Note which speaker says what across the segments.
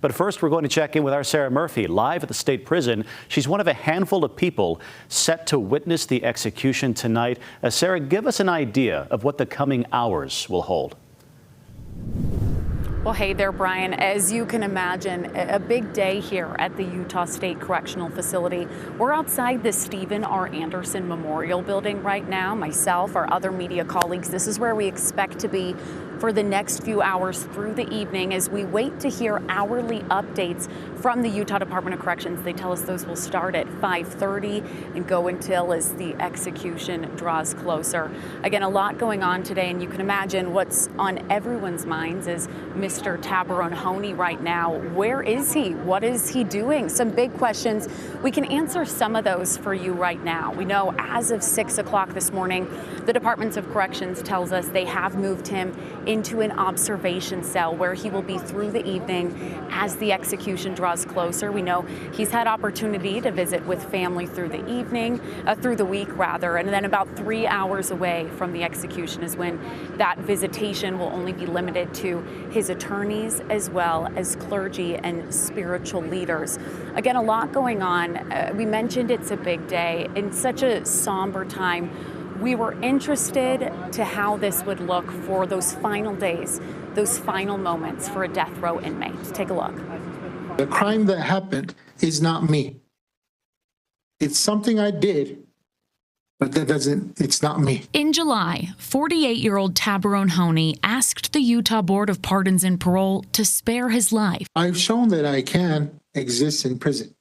Speaker 1: But first, we're going to check in with our Sarah Murphy, live at the state prison. She's one of a handful of people set to witness the execution tonight. Sarah, give us an idea of what the coming hours will hold.
Speaker 2: Well, hey there, Brian. As you can imagine, a big day here at the Utah State Correctional Facility. We're outside the Stephen R. Anderson Memorial Building right now. Myself, our other media colleagues, this is where we expect to be for the next few hours through the evening as we wait to hear hourly updates from the Utah Department of Corrections. They tell us those will start at 5:30 and go until as the execution draws closer. Again, a lot going on today, and you can imagine what's on everyone's minds is Mr. Honie right now. Where is he? What is he doing? Some big questions. We can answer some of those for you right now. We know as of 6 o'clock this morning, the Department of Corrections tells us they have moved him into an observation cell where he will be through the evening as the execution draws closer. We know he's had opportunity to visit with family through the evening, through the week rather, and then about 3 hours away from the execution is when that visitation will only be limited to his attorneys as well as clergy and spiritual leaders. Again, a lot going on. We mentioned it's a big day in such a somber time. We were interested to how this would look for those final days, those final moments for a death row inmate. Take a look.
Speaker 3: The crime that happened is not me. It's something I did, but it's not me.
Speaker 2: In July, 48-year-old Honie asked the Utah Board of Pardons and Parole to spare his life.
Speaker 3: I've shown that I can exist in prison.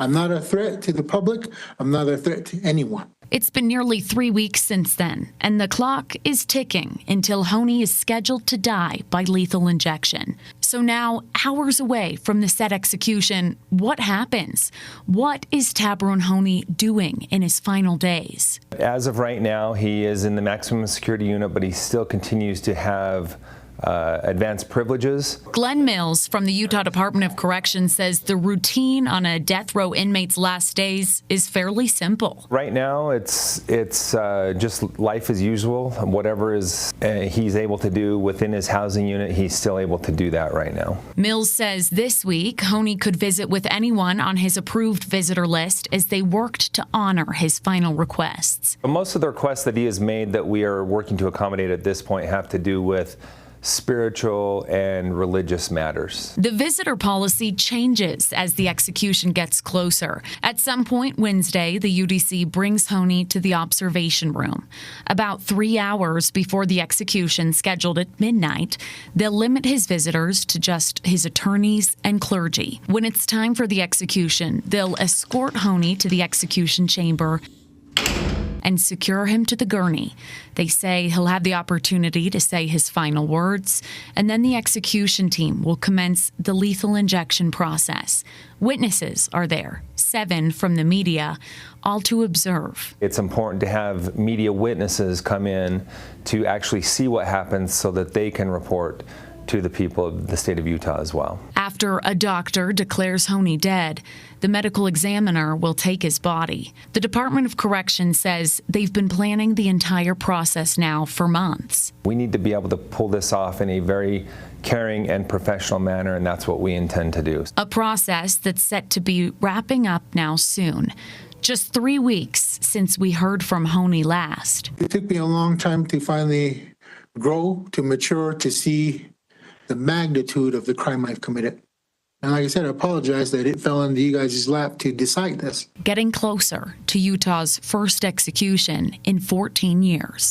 Speaker 3: I'm not a threat to the public. I'm not a threat to anyone.
Speaker 2: It's been nearly 3 weeks since then, and the clock is ticking until Honie is scheduled to die by lethal injection. So now, hours away from the set execution, what happens? What is Honie doing in his final days?
Speaker 4: As of right now, he is in the maximum security unit, but he still continues to have advanced privileges.
Speaker 2: Glenn Mills from the Utah Department of Corrections says the routine on a death row inmate's last days is fairly simple.
Speaker 4: Right now, it's just life as usual. Whatever he's able to do within his housing unit, he's still able to do that right now.
Speaker 2: Mills says this week, Honie could visit with anyone on his approved visitor list as they worked to honor his final requests.
Speaker 4: Most of the requests that he has made that we are working to accommodate at this point have to do with spiritual and religious matters.
Speaker 2: The visitor policy changes as the execution gets closer. At some point Wednesday, the UDC brings Honie to the observation room. About 3 hours before the execution scheduled at midnight, they'll limit his visitors to just his attorneys and clergy. When it's time for the execution, they'll escort Honie to the execution chamber and secure him to the gurney. They say he'll have the opportunity to say his final words, and then the execution team will commence the lethal injection process. Witnesses are there, 7 from the media, all to observe.
Speaker 4: It's important to have media witnesses come in to actually see what happens so that they can report to the people of the state of Utah as well.
Speaker 2: After a doctor declares Honie dead, the medical examiner will take his body. The Department of Corrections says they've been planning the entire process now for months.
Speaker 4: We need to be able to pull this off in a very caring and professional manner, and that's what we intend to do.
Speaker 2: A process that's set to be wrapping up now soon. Just 3 weeks since we heard from Honie last.
Speaker 3: It took me a long time to finally grow, to mature, to see the magnitude of the crime I've committed. And like I said, I apologize that it fell into you guys' lap to decide this.
Speaker 2: Getting closer to Utah's first execution in 14 years.